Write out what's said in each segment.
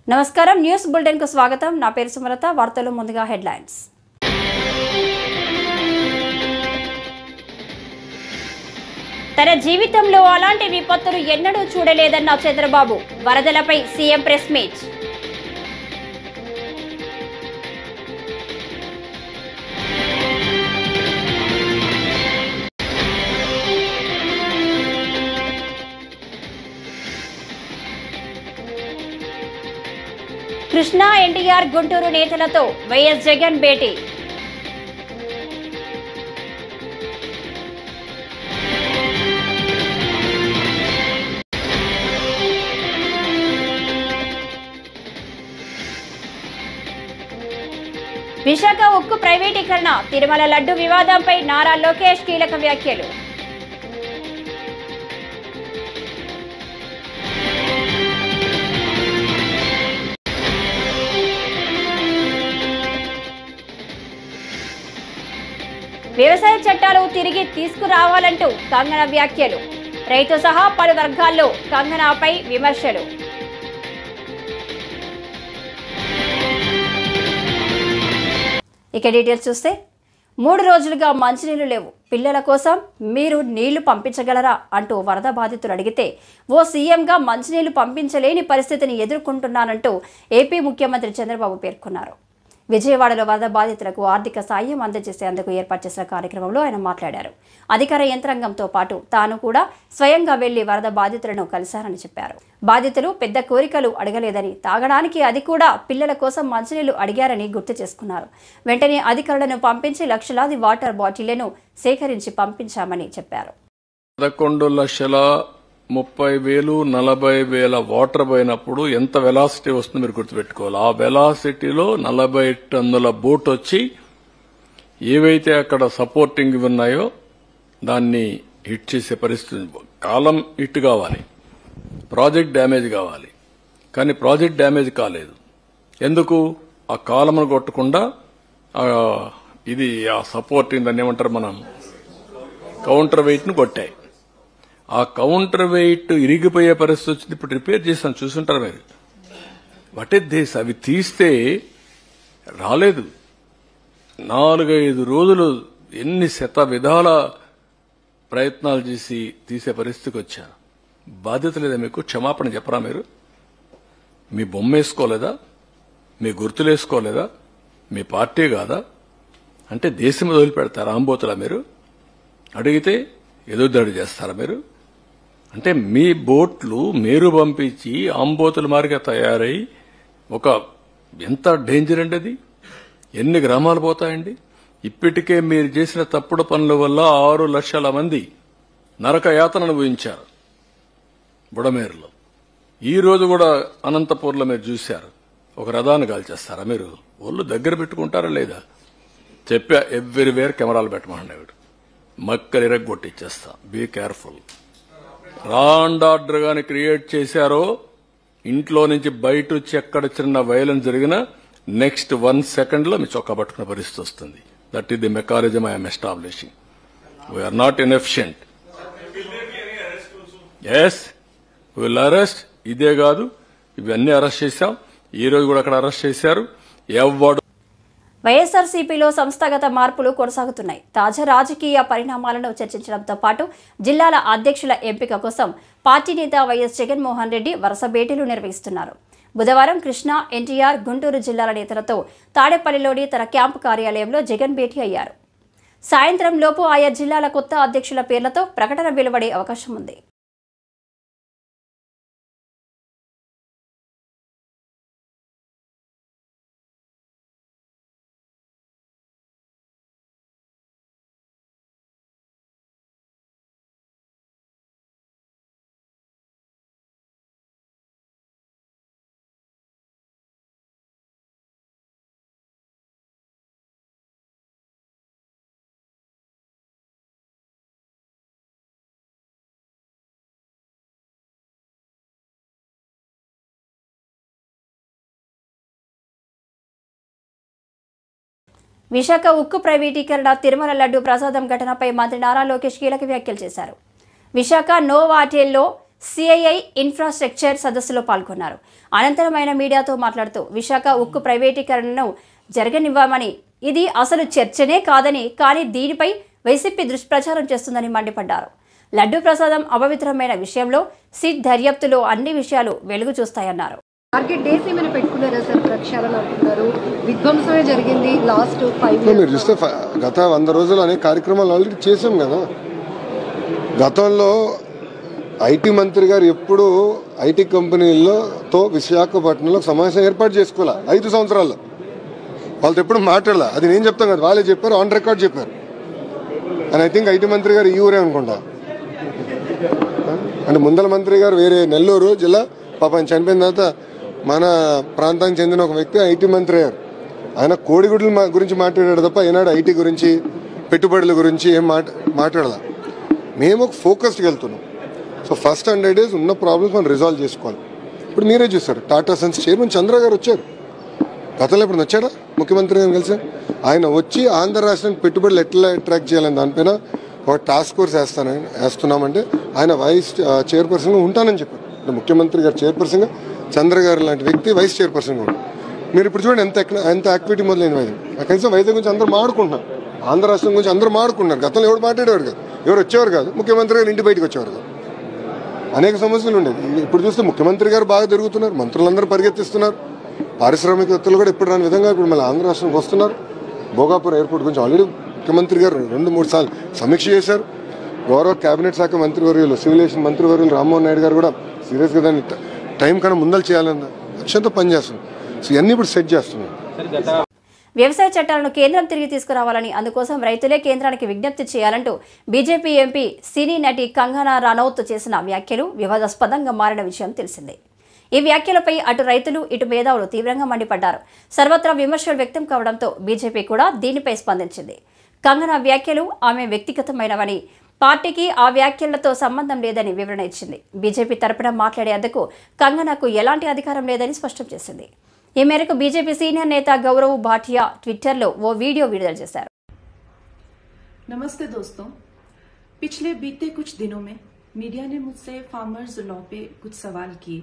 నమస్కారం news bulletin కు స్వాగతం నా పేరు సుమలత వార్తలు ముందుగా హెడ్లైన్స్ తన జీవితంలో అలాంటి విపత్తులు ఎన్నడూ చూడలేదన్న చంద్రబాబు వరదలపై CM press meet Krishna NTR Guntur నేతలతో వైఎస్ జగన్ భేటీ విశాఖ ఉక్కు ప్రైవేటీకరణ తిరుమల లడ్డు వివాదంపై నారా లోకేష్ కీలక వ్యాఖ్యలు వ్యవసాయ చట్టాలు తిరిగి తీసుకురావాలంటూ కంగన వ్యాఖ్యలు రైతు సహా పలు వర్గాల్లో కంగనాపై విమర్శలు ఇక డీటెయిల్స్ చూస్తే 3 రోజులుగా మంచినీళ్లు లేవు పిల్లల కోసం మీరు నీళ్లు పంపించగలరా అంటూ వరద బాధితులు అడిగితే ఓ సీఎంగా మంచినీళ్లు పంపించలేని పరిస్థితిని ఎదుర్కొంటున్నానంటూ ఏపీ ముఖ్యమంత్రి చంద్రబాబు పేర్కొన్నారు విజయవాడలో వరద బాధితులకు ఆర్థిక సాయం అందజేసేందుకు ఏర్పాటు చేసిన కార్యక్రమంలో ఆయన మాట్లాడారు అధికార యంత్రాంగంతో పాటు తాను కూడా స్వయంగా వెళ్లి వరద బాధితులను కలిశారని చెప్పారు బాధితులు పెద్ద కోరికలు అడగలేదని తాగడానికి అది కూడా పిల్లల కోసం మంచినీళ్లు అడిగారని గుర్తు చేసుకున్నారు వెంటనే అధికారులను పంపించి లక్షలాది వాటర్ బాటిళ్లను సేకరించి పంపించామని చెప్పారు 11,30,000 40,000 వాటర్ పోయినప్పుడు ఎంత వెలాసిటీ వస్తుందో మీరు గుర్తుపెట్టుకోవాలి ఆ వెలాసిటీలో 40 టన్నుల బోట్ వచ్చి ఏవైతే అక్కడ సపోర్టింగ్ ఉన్నాయో దాన్ని హిట్ చేసే పరిస్థితి కాలం హిట్ కావాలి ప్రాజెక్ట్ డ్యామేజ్ కావాలి కానీ ప్రాజెక్ట్ డ్యామేజ్ కాలేదు ఎందుకు ఆ కాలమును కొట్టకుండా ఇది ఆ సపోర్టింగ్ దాన్ని ఏమంటారు మనం కౌంటర్ వెయిట్ ను కొట్టాయి ఆ కౌంటర్ వెయిట్ ఇరిగిపోయే పరిస్థితి వచ్చింది ఇప్పుడు రిపేర్ చేసాం చూసుంటారు మీరు వాట్ ఇస్ దిస్ అవి తీస్తే రాలేదు 4-5 రోజులు ఎన్ని విధాల ప్రయత్నాలు చేసి తీసే పరిస్థితికి వచ్చా బాధ్యత లేదా మీకు క్షమాపణ చెప్పరా మీరు మీ బొమ్మ వేసుకోలేదా మీ గుర్తులు వేసుకోలేదా మీ పార్టీ కాదా అంటే దేశం వదిలిపెడతారా ఆంబోతులా మీరు అడిగితే ఎదురుదాడి చేస్తారా మీరు అంటే మీ బోట్లు మీరు పంపించి ఆంబోతుల మారిగా తయారై ఒక ఎంత డేంజర్ అండి అది ఎన్ని గ్రామాలు పోతాయండి ఇప్పటికే మీరు చేసిన తప్పుడు పనుల వల్ల 6 లక్షల మంది నరక యాతన అనుభవించారు బుడమేరులో ఈ రోజు కూడా అనంతపూర్లో మీరు చూశారు ఒక రథాన్ని కాల్చేస్తారా మీరు ఒళ్ళు దగ్గర పెట్టుకుంటారా లేదా చెప్పా ఎవ్రీవేర్ కెమెరాలు పెట్టమన్నాడు మక్కలు ఇరగొట్టిచ్చేస్తా be careful law and order గాని క్రియేట్ చేశారో ఇంట్లో నుంచి బయట వచ్చి ఎక్కడ చిన్న వైలెన్స్ జరిగినా నెక్స్ట్ 1 సెకండ్ లో మీ చొక్కా పట్టుకున్న పరిస్థితి వస్తుంది that is the mechanism I'm establishing we are not inefficient yes will arrest ఇదే కాదు ఇవన్నీ అరెస్ట్ చేశాం ఈ రోజు కూడా అక్కడ అరెస్ట్ చేశారు ఎవడు వైఎస్ఆర్సీపీలో సంస్థాగత మార్పులు కొనసాగుతున్నాయి తాజా రాజకీయ పరిణామాలను చర్చించడంతో పాటు జిల్లాల అధ్యక్షుల ఎంపిక కోసం పార్టీ నేత వైఎస్ జగన్మోహన్ రెడ్డి వరుస భేటీలు నిర్వహిస్తున్నారు బుధవారం కృష్ణా ఎన్టీఆర్ గుంటూరు జిల్లాల నేతలతో తాడేపల్లిలోని తన క్యాంపు కార్యాలయంలో జగన్ భేటీ అయ్యారు సాయంత్రం లోపు ఆయా జిల్లాల కొత్త అధ్యక్షుల పేర్లతో ప్రకటన వెలువడే అవకాశం ఉంది విశాఖ ఉక్కు ప్రైవేటీకరణ తిరుమల లడ్డు ప్రసాదం ఘటనపై మంత్రి నారా లోకేష్ కీలక వ్యాఖ్యలు చేశారు. విశాఖ నోవాటెల్లో సిఐఐ ఇన్ఫ్రాస్ట్రక్చర్ సదస్సులో పాల్గొన్నారు. అనంతరం ఆయన మీడియాతో మాట్లాడుతూ విశాఖ ఉక్కు ప్రైవేటీకరణను జరగనివ్వమని, ఇది అసలు చర్చనే కాదని, కానీ దీనిపై వైసీపీ దుష్ప్రచారం చేస్తుందని మండిపడ్డారు. లడ్డూ ప్రసాదం అపవిత్రమైన విషయంలో సిట్ దర్యాప్తులో అన్ని విషయాలు వెలుగు చూస్తాయన్నారు. టార్గెట్ డేస్ ఏమైనా పెట్టుకున్నారా సార్? ప్రక్షాళన అంటున్నారు, విధ్వంసమే జరిగింది లాస్ట్ 5 years. మీరు చూస్తే గత 100 రోజులు అనేక కార్యక్రమాలు ఆల్రెడీ చేసాం కదా. గతంలో ఐటీ మంత్రి గారు ఎప్పుడు ఐటీ కంపెనీలతో విశాఖపట్నంలో సమావేశం ఏర్పాటు చేసుకోవాలా 5 సంవత్సరాల్లో. వాళ్ళతో ఎప్పుడు మాట్లాడాల. అది నేను చెప్తాను కదా, వాళ్ళే చెప్పారు, ఆన్ రికార్డ్ చెప్పారు. అండ్ ఐ థింక్ ఐటీ మంత్రి గారు ఈ ఊరే అనుకుంటా. అంటే ముందల మంత్రి గారు వేరే నెల్లూరు జిల్లా, పాపం చనిపోయిన తర్వాత మన ప్రాంతానికి చెందిన ఒక వ్యక్తి ఐటీ మంత్రి అయ్యారు. ఆయన కోడిగుడ్ల గురించి మాట్లాడాడు తప్ప ఈనాడు ఐటీ గురించి, పెట్టుబడుల గురించి ఏం మాట్లాడాల. మేము ఒక ఫోకస్డ్కి వెళ్తున్నాం. సో ఫస్ట్ 100 days ఉన్న ప్రాబ్లమ్స్ మనం రిజాల్వ్ చేసుకోవాలి. ఇప్పుడు మీరే చూస్తారు, టాటా సన్స్ చైర్మన్ చంద్ర గారు వచ్చారు. గతంలో ఇప్పుడు వచ్చాడా ముఖ్యమంత్రి గారు కలిసి? ఆయన వచ్చి ఆంధ్ర రాష్ట్రానికి పెట్టుబడులు ఎట్లా అట్రాక్ట్ చేయాలని దానిపైన ఒక టాస్క్ ఫోర్స్ వేస్తున్నామంటే ఆయన వైస్ చైర్పర్సన్గా ఉంటానని చెప్పారు. అంటే ముఖ్యమంత్రి గారు చైర్పర్సన్గా, చంద్ర గారు లాంటి వ్యక్తి వైస్ చైర్పర్సన్గా ఉంటారు. మీరు ఇప్పుడు చూడండి ఎంత యాక్టివిటీ మొదలైన వైద్యం. కనీసం వైద్యం గురించి అందరూ మాడుకుంటున్నారు, ఆంధ్ర రాష్ట్రం గురించి అందరూ మాడుకుంటున్నారు. గతంలో ఎవరు మాట్లాడేవారు కాదు, ఎవరు వచ్చేవారు కాదు, ముఖ్యమంత్రి గారు ఇంటి బయటకు వచ్చేవారు కాదు. అనేక సమస్యలు ఉండేది. ఇప్పుడు చూస్తే ముఖ్యమంత్రి గారు బాగా తిరుగుతున్నారు, మంత్రులందరూ పరిగెత్తిస్తున్నారు, పారిశ్రామికవేత్తలు కూడా ఇప్పుడు రాని విధంగా ఇప్పుడు మళ్ళీ ఆంధ్ర రాష్ట్రానికి వస్తున్నారు. భోగాపురం ఎయిర్పోర్ట్ గురించి ఆల్రెడీ ముఖ్యమంత్రి గారు 2-3 సార్లు సమీక్ష చేశారు. గౌరవ కేబినెట్ శాఖ మంత్రివర్యులు, సివిలేషన్ మంత్రివర్యులు రామ్మోహన్ నాయుడు గారు కూడా సీరియస్గా దాన్ని టైం కన్నా ముందలు చేయాలన్న లక్ష్యంతో పనిచేస్తున్నారు. సో ఇవన్నీ ఇప్పుడు సెట్ చేస్తున్నారు. వ్యవసాయ చట్టాలను కేంద్రం తిరిగి తీసుకురావాలని, అందుకోసం రైతులే కేంద్రానికి విజ్ఞప్తి చేయాలంటూ బీజేపీ ఎంపీ సినీ నటి కంగనా రనౌత్ చేసిన వ్యాఖ్యలు వివాదాస్పదంగా మారిన విషయం తెలిసిందే. ఈ వ్యాఖ్యలపై అటు రైతులు, ఇటు మేధావులు తీవ్రంగా మండిపడ్డారు. సర్వత్రా విమర్శలు వ్యక్తం కావడంతో బీజేపీ కూడా దీనిపై స్పందించింది. కంగనా వ్యాఖ్యలు ఆమె వ్యక్తిగతమైనవని, పార్టీకి ఆ వ్యాఖ్యలతో సంబంధం లేదని వివరణ ఇచ్చింది. బీజేపీ తరపున మాట్లాడేందుకు కంగనాకు ఎలాంటి అధికారం లేదని స్పష్టం చేసింది. ఈ మేరకు బీజేపీ సీనియర్ నేత గౌరవ్ భాటియా ట్విట్టర్లో ఓ వీడియో విడుదల చేశారు. नमस्ते दोस्तों, पिछले बीते कुछ दिनों में मीडिया ने मुझसे फार्मर्स लॉ पे कुछ सवाल किए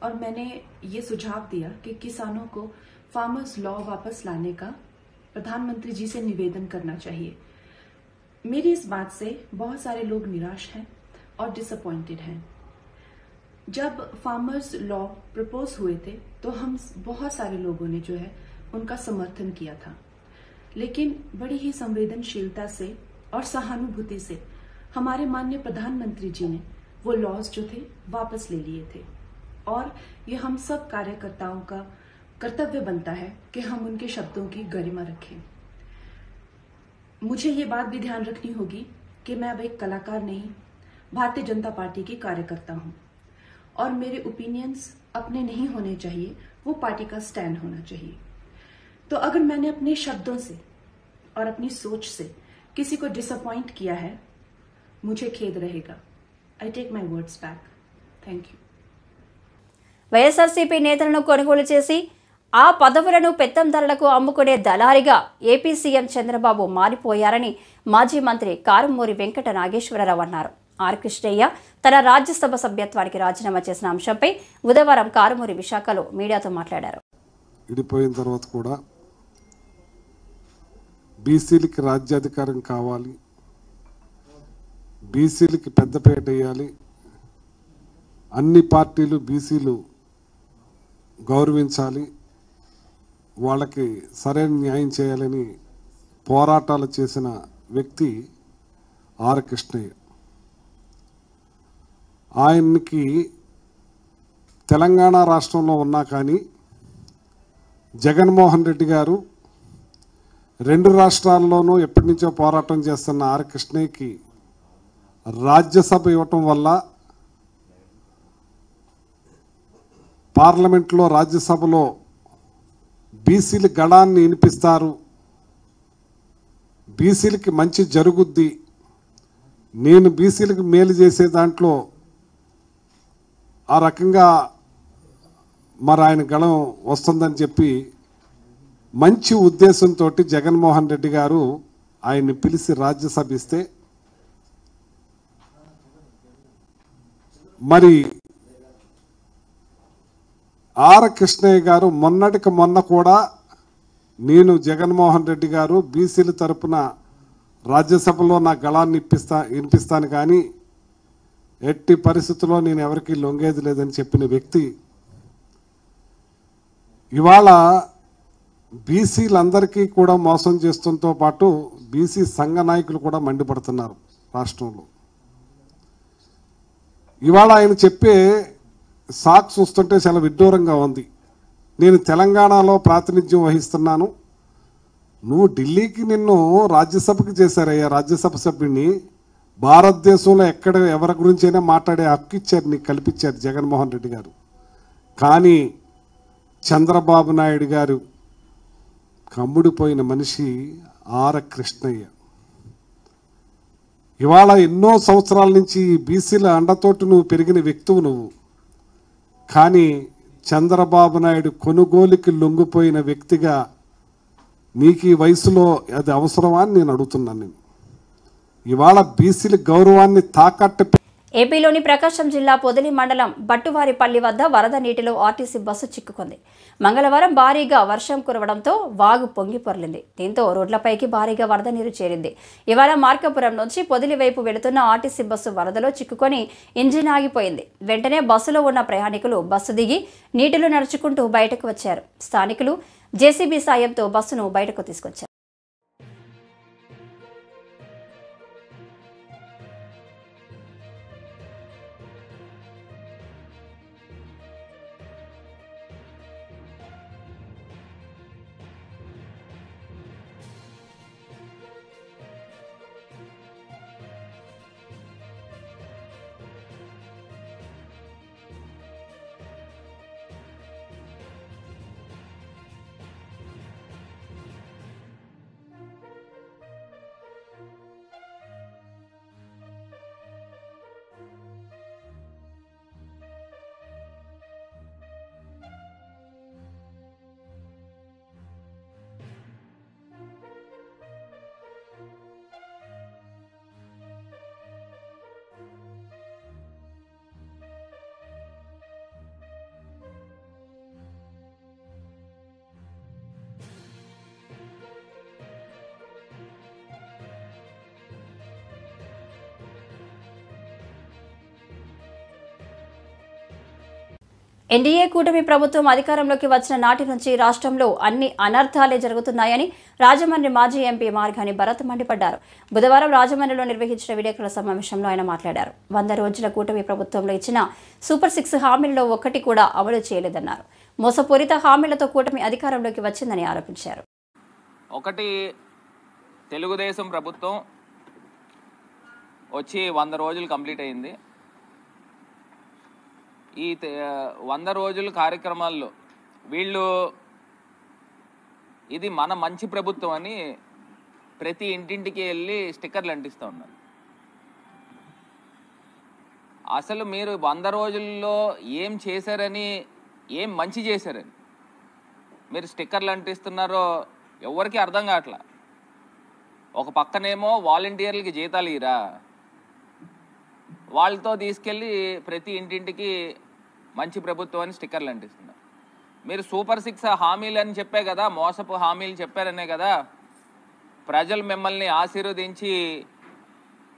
और मैंने ये सुझाव दिया कि किसानों को फार्मर्स लॉ वापस लाने का प्रधानमंत्री जी से निवेदन करना चाहिए। मेरी इस बात से बहुत सारे लोग निराश हैं और डिसअपॉइंटेड हैं। जब फार्मर्स लॉ प्रपोज हुए थे तो हम बहुत सारे लोगों ने जो है उनका समर्थन किया था, लेकिन बड़ी ही संवेदनशीलता से और सहानुभूति से हमारे माननीय प्रधानमंत्री जी ने वो लॉज जो थे वापस ले लिए थे। और ये हम सब कार्यकर्ताओं का कर्तव्य बनता है कि हम उनके शब्दों की गरिमा रखें। मुझे ये बात भी ध्यान रखनी होगी कि मैं अब एक कलाकार नहीं, भारतीय जनता पार्टी की कार्यकर्ता हूं और मेरे ओपिनियंस अपने नहीं होने चाहिए, वो पार्टी का स्टैंड होना चाहिए। तो अगर मैंने अपने शब्दों से और अपनी सोच से किसी को डिसअपॉइंट किया है, मुझे खेद रहेगा। I take my words back. Thank you. YSRCP నేతలను కొనుగోలు చేసి ఆ పదవులను పెత్తందారులకు అమ్ముకునే దళారిగా ఏపీ సీఎం చంద్రబాబు మారిపోయారని మాజీ మంత్రి కారుమూరి వెంకట నాగేశ్వరరావు అన్నారు. ఆర్ కృష్ణయ్య తన రాజ్యసభ సభ్యత్వానికి రాజీనామా చేసిన అంశంపై బుధవారం కారుమూరి విశాఖలో మీడియాతో మాట్లాడారు. విడిపోయిన తర్వాత కూడా బీసీలకి రాజ్యాధికారం కావాలి, బీసీలకి పెద్దపేట వేయాలి, అన్ని పార్టీలు బీసీలు గౌరవించాలి, వాళ్ళకి సరైన న్యాయం చేయాలని పోరాటాలు చేసిన వ్యక్తి ఆర్ కృష్ణయ్య. ఆయనకి తెలంగాణ రాష్ట్రంలో ఉన్నా కానీ జగన్మోహన్ రెడ్డి గారు 2 రాష్ట్రాల్లోనూ ఎప్పటి నుంచో పోరాటం చేస్తున్న ఆర్ కృష్ణయ్యకి రాజ్యసభ ఇవ్వటం వల్ల పార్లమెంట్లో, రాజ్యసభలో బీసీల గళాన్ని వినిపిస్తారు, బీసీలకి మంచి జరుగుద్ది, నేను బీసీలకు మేలు చేసే దాంట్లో ఆ రకంగా మరి ఆయన గళం వస్తుందని చెప్పి మంచి ఉద్దేశంతో జగన్మోహన్ రెడ్డి గారు ఆయన్ని పిలిచి రాజ్యసభ ఇస్తే మరి ఆర్ కృష్ణయ్య గారు మొన్నటికి మొన్న కూడా నేను జగన్మోహన్ రెడ్డి గారు బీసీల తరపున రాజ్యసభలో నా గళాన్ని వినిపిస్తాను కానీ ఎట్టి పరిస్థితుల్లో నేను ఎవరికి లొంగేది లేదని చెప్పిన వ్యక్తి ఇవాళ బీసీలందరికీ కూడా మోసం చేస్తుంతో పాటు బీసీ సంఘ నాయకులు కూడా మండిపడుతున్నారు రాష్ట్రంలో. ఇవాళ ఆయన చెప్పే సాక్ చూస్తుంటే చాలా విడ్డూరంగా ఉంది. నేను తెలంగాణలో ప్రాతినిధ్యం వహిస్తున్నాను, నువ్వు ఢిల్లీకి నిన్ను రాజ్యసభకి చేశారయ్యా, రాజ్యసభ సభ్యుడిని. భారతదేశంలో ఎక్కడ ఎవరి గురించైనా మాట్లాడే హక్కు ఇచ్చారు, నీకు కల్పించారు జగన్మోహన్ రెడ్డి గారు. కానీ చంద్రబాబు నాయుడు గారు కమ్ముడిపోయిన మనిషి ఆర్ కృష్ణయ్య. ఇవాళ ఎన్నో సంవత్సరాల నుంచి బీసీల అండతోటి నువ్వు పెరిగిన వ్యక్తువు నువ్వు. కానీ చంద్రబాబు నాయుడు కొనుగోలుకి లొంగిపోయిన వ్యక్తిగా నీకు ఈ వయసులో అది అవసరమా అని నేను అడుగుతున్నాను. నేను ఇవాళ బీసీల గౌరవాన్ని తాకట్టు. ఏపీలోని ప్రకాశం జిల్లా పొదిలి మండలం బట్టువారిపల్లి వద్ద వరద నీటిలో ఆర్టీసీ బస్సు చిక్కుకుంది. మంగళవారం భారీగా వర్షం కురవడంతో వాగు పొంగి పొర్లింది. దీంతో రోడ్లపైకి భారీగా వరద నీరు చేరింది. ఇవాళ మార్కాపురం నుంచి పొదిలి వైపు వెళుతున్న ఆర్టీసీ బస్సు వరదలో చిక్కుకొని ఇంజిన్ ఆగిపోయింది. వెంటనే బస్సులో ఉన్న ప్రయాణికులు బస్సు దిగి నీటిలో నడుచుకుంటూ బయటకు వచ్చారు. స్థానికులు జేసీబీ సాయంతో బస్సును బయటకు తీసుకొచ్చారు. ఎన్డీఏ కూటమి ప్రభుత్వం అధికారంలోకి వచ్చిన నాటి నుంచి రాష్ట్రంలో అన్ని అనర్థాలే జరుగుతున్నాయని రాజమండ్రి మాజీ ఎంపీ మార్గాని భరత్ మండిపడ్డారు. బుధవారం రాజమండ్రిలో నిర్వహించిన విలేకరుల సమావేశంలో ఆయన మాట్లాడారు. 100 రోజుల కూటమి ప్రభుత్వంలో ఇచ్చిన సూపర్ 6 హామీల్లో ఒక్కటి కూడా అమలు చేయలేదన్నారు. మోసపూరిత హామీలతో కూటమి అధికారంలోకి వచ్చిందని ఆరోపించారు. ఒకటి, తెలుగుదేశం ప్రభుత్వం వచ్చి 100 రోజులు కంప్లీట్ అయింది. ఈ 100 రోజుల కార్యక్రమాల్లో వీళ్ళు ఇది మన మంచి ప్రభుత్వం అని ప్రతి ఇంటింటికి వెళ్ళి స్టిక్కర్లు అంటిస్తూ ఉన్నారు. అసలు మీరు 100 రోజుల్లో ఏం చేశారని, ఏం మంచి చేశారని మీరు స్టిక్కర్లు అంటిస్తున్నారో ఎవరికి అర్థం కావట్లా. ఒక పక్కనేమో వాలంటీర్లకి జీతాలు ఇరా, వాళ్ళతో తీసుకెళ్ళి ప్రతి ఇంటింటికి మంచి ప్రభుత్వం అని స్టిక్కర్లు అంటిస్తున్నారు. మీరు సూపర్ 6 హామీలు అని చెప్పే కదా, మోసపు హామీలు చెప్పారనే కదా ప్రజలు మిమ్మల్ని ఆశీర్వదించి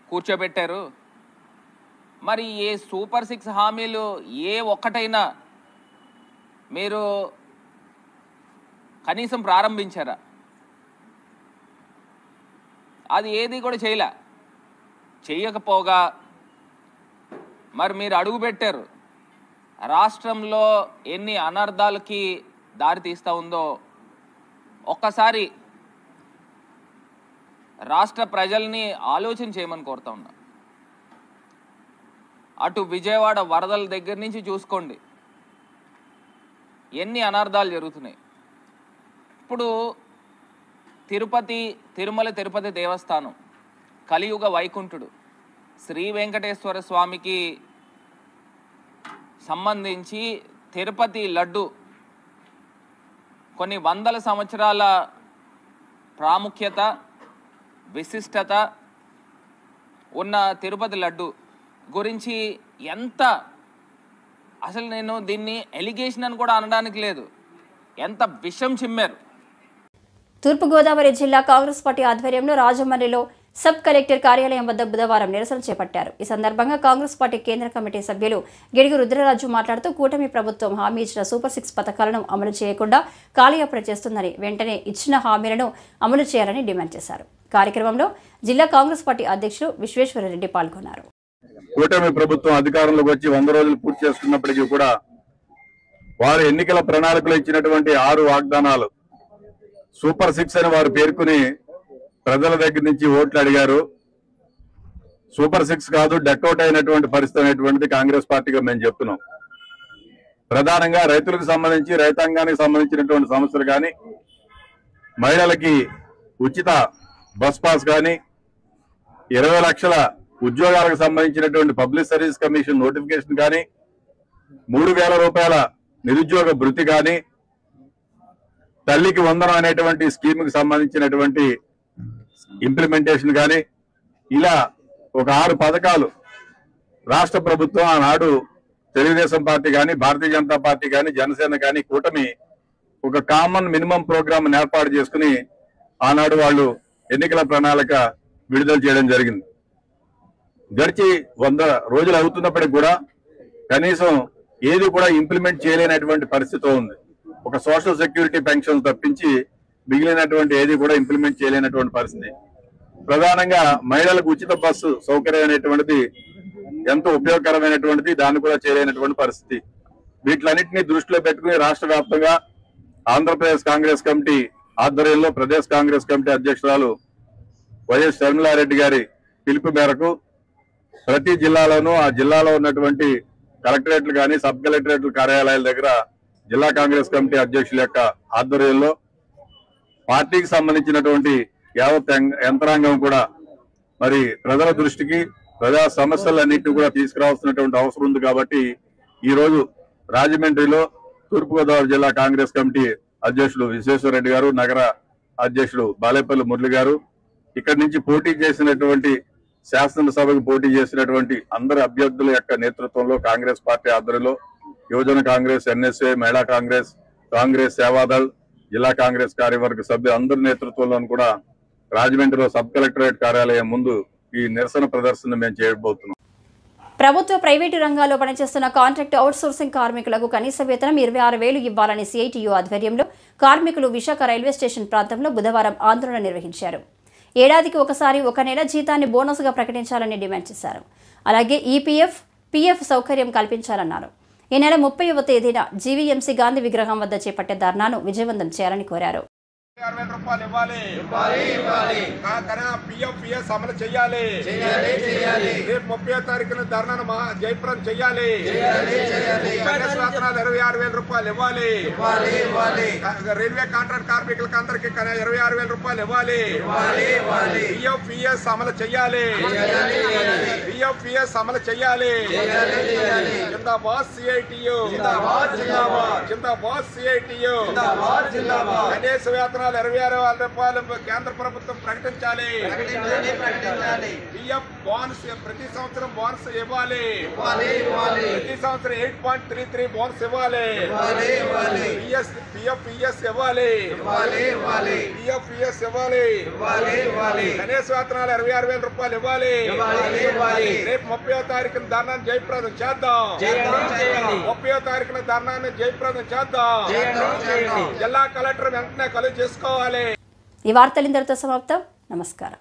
కూర్చోబెట్టారు. మరి ఏ సూపర్ 6 హామీలు ఏ ఒక్కటైనా మీరు కనీసం ప్రారంభించారా? అది ఏది కూడా చేయకపోగా మరి మీరు అడుగు పెట్టారు. రాష్ట్రంలో ఎన్ని అనర్థాలకి దారి తీస్తూ ఉందో ఒక్కసారి రాష్ట్ర ప్రజల్ని ఆలోచన చేయమని కోరుతా ఉన్నా. అటు విజయవాడ వరదల దగ్గర నుంచి చూసుకోండి ఎన్ని అనర్థాలు జరుగుతున్నాయి. ఇప్పుడు తిరుపతి దేవస్థానం కలియుగ వైకుంఠుడు శ్రీ వెంకటేశ్వర స్వామికి సంబంధించి తిరుపతి లడ్డు కొన్ని వందల సంవత్సరాల ప్రాముఖ్యత, విశిష్టత ఉన్న తిరుపతి లడ్డు గురించి ఎంత, అసలు నేను దీన్ని ఎలిగేషన్ అని కూడా అనడానికి లేదు, ఎంత విషం చిమ్మారు. తూర్పుగోదావరి జిల్లా కాంగ్రెస్ పార్టీ ఆధ్వర్యంలో రాజమండ్రిలో సబ్ కలెక్టర్ కార్యాలయం వద్ద బుధవారం నిరసన చేపట్టారు. ఈ సందర్భంగా కాంగ్రెస్ పార్టీ కేంద్ర కమిటీ సభ్యులు గిడుగు రుద్రరాజు మాట్లాడుతూ కూటమి ప్రభుత్వం హామీ ఇచ్చిన సూపర్ 6 పథకాలను అమలు చేయకుండా కాలయాపన చేస్తుందని, వెంటనే ఇచ్చిన హామీలను అమలు చేయాలని డిమాండ్ చేశారు. కార్యక్రమంలో జిల్లా కాంగ్రెస్ పార్టీ అధ్యక్షులు విశ్వేశ్వరరెడ్డి పాల్గొన్నారు. కూటమి ప్రభుత్వం అధికారంలోకి వచ్చి 100 రోజులు పూర్తి చేసుకున్నప్పటికీ కూడా వారు ఎన్నికల ప్రణాళికలో ఇచ్చినటువంటి 6 వాగ్దానాలు సూపర్ 6 అని వారు పేర్కొని ప్రజల దగ్గర నుంచి ఓట్లు అడిగారు. సూపర్ 6 కాదు, డక్అవుట్ అయినటువంటి పరిస్థితి అనేటువంటిది కాంగ్రెస్ పార్టీగా మేము చెప్తున్నాం. ప్రధానంగా రైతులకు సంబంధించి, రైతాంగానికి సంబంధించినటువంటి సమస్యలు కానీ, మహిళలకి ఉచిత బస్ పాస్ కానీ, 20 లక్షల ఉద్యోగాలకు సంబంధించినటువంటి పబ్లిక్ సర్వీస్ కమిషన్ నోటిఫికేషన్ కానీ, 3,000 రూపాయల నిరుద్యోగ భృతి కానీ, తల్లికి వందనం అనేటువంటి స్కీమ్కి సంబంధించినటువంటి ఇంప్లిమెంటేషన్ కానీ, ఇలా ఒక 6 పథకాలు రాష్ట్ర ప్రభుత్వం ఆనాడు తెలుగుదేశం పార్టీ కానీ, భారతీయ జనతా పార్టీ కానీ, జనసేన కానీ కూటమి ఒక కామన్ మినిమం ప్రోగ్రామ్ ఏర్పాటు చేసుకుని ఆనాడు వాళ్ళు ఎన్నికల ప్రణాళిక విడుదల చేయడం జరిగింది. గడిచి 100 రోజులు అవుతున్నప్పటికీ కూడా కనీసం ఏది కూడా ఇంప్లిమెంట్ చేయలేనటువంటి పరిస్థితి ఉంది. ఒక సోషల్ సెక్యూరిటీ పెన్షన్ తప్పించి మిగిలినటువంటి ఏది కూడా ఇంప్లిమెంట్ చేయలేనటువంటి పరిస్థితి. ప్రధానంగా మహిళలకు ఉచిత బస్సు సౌకర్యం అనేటువంటిది ఎంతో ఉపయోగకరమైనటువంటిది, దాన్ని కూడా చేయలేనటువంటి పరిస్థితి. వీటిలన్నింటినీ దృష్టిలో పెట్టుకుని రాష్ట్ర వ్యాప్తంగా ఆంధ్రప్రదేశ్ కాంగ్రెస్ కమిటీ ఆధ్వర్యంలో ప్రదేశ్ కాంగ్రెస్ కమిటీ అధ్యక్షురాలు వైఎస్ షర్మిలారెడ్డి గారి పిలుపు మేరకు ప్రతి జిల్లాలోనూ ఆ జిల్లాలో ఉన్నటువంటి కలెక్టరేట్లు కానీ, సబ్ కలెక్టరేట్ల కార్యాలయాల దగ్గర జిల్లా కాంగ్రెస్ కమిటీ అధ్యక్షుల యొక్క ఆధ్వర్యంలో పార్టీకి సంబంధించినటువంటి యావత్ యంత్రాంగం కూడా మరి ప్రజల దృష్టికి ప్రజా సమస్యలన్నింటినీ కూడా తీసుకురావాల్సినటువంటి అవసరం ఉంది. కాబట్టి ఈ రోజు రాజమండ్రిలో తూర్పుగోదావరి జిల్లా కాంగ్రెస్ కమిటీ అధ్యక్షుడు విశ్వేశ్వరరెడ్డి గారు, నగర అధ్యక్షుడు బాలేపల్లి మురళి గారు, ఇక్కడి నుంచి పోటీ చేసినటువంటి శాసనసభకు పోటీ చేసినటువంటి అందరి అభ్యర్థుల యొక్క నేతృత్వంలో కాంగ్రెస్ పార్టీ ఆధ్వర్యంలో యువజన కాంగ్రెస్, ఎన్ఎస్ఏ, మహిళా కాంగ్రెస్, కాంగ్రెస్ సేవాదళ్, జిల్లా కాంగ్రెస్ కార్యవర్గ సభ్యులు అందరి నేతృత్వంలో కూడా రాజమండ్రిలో సబ్ కలెక్టరేట్ కార్యాలయం ముందు ఈ నిరసన ప్రదర్శన మేము చేయబోతున్నాం. ప్రభుత్వ ప్రైవేటు రంగాల్లో పనిచేస్తున్న కాంట్రాక్ట్ అవుట్సోర్సింగ్ కార్మికులకు కనీస వేతనం 26,000 ఇవ్వాలని సిఐటియు ఆధ్వర్యంలో కార్మికులు విశాఖ రైల్వే స్టేషన్ ప్రాంతంలో బుధవారం ఆందోళన నిర్వహించారు. ఏడాదికి ఒకసారి 1 నెల జీతాన్ని బోనస్గా ప్రకటించాలని డిమాండ్ చేశారు. అలాగే ఈపీఎఫ్, పీఎఫ్ సౌకర్యం కల్పించాలన్నారు. ఈ నెల 30వ తేదీన జీవీఎంసీ గాంధీ విగ్రహం వద్ద చేపట్టే ధర్నాను విజయవంతం చేయాలని కోరారు. 60,000 రూపాయలు ఇవ్వాలి. పిఎఫ్ అమలు చేయాలి. రేపు 30వ తారీఖున ధర్నాను జయప్రదం చేయాలి. కనీస వేతనాలు 26,000 రూపాయలు ఇవ్వాలి. రైల్వే కాంట్రాక్ట్ కార్మికులకు అందరికీ 26,000 రూపాయలు ఇవ్వాలి. పిఎఫ్ అమలు చేయాలి. పిఎఫ్ అమలు చేయాలి. జిందాబాద్ సిఐటియు, జిందాబాద్ సిఐటియు. కనీస వేతనాలు 26,000 రూపాయలు కేంద్ర ప్రభుత్వం ప్రకటించాలి. పిఎఫ్ బోనస్ ప్రతి సంవత్సరం బోనస్ ఇవ్వాలి. ప్రతి సంవత్సరం 8.33 బోనస్ ఇవ్వాలి. పిఎఫ్ ఇవ్వాలి. పిఎఫ్ ఇవ్వాలి. కనీస వేతనాలు 26,000 రూపాయలు ఇవ్వాలి. రేపు 30వ తారీఖున ధర్నాన్ని జయప్రదం చేద్దాం. 30వ తారీఖున ధర్నాన్ని జయప్రదం చేద్దాం. జిల్లా కలెక్టర్ వెంటనే కలుగు చేసుకోవాలి. ఈ వార్తలు ఇంతటితో సమాప్తం. నమస్కారం.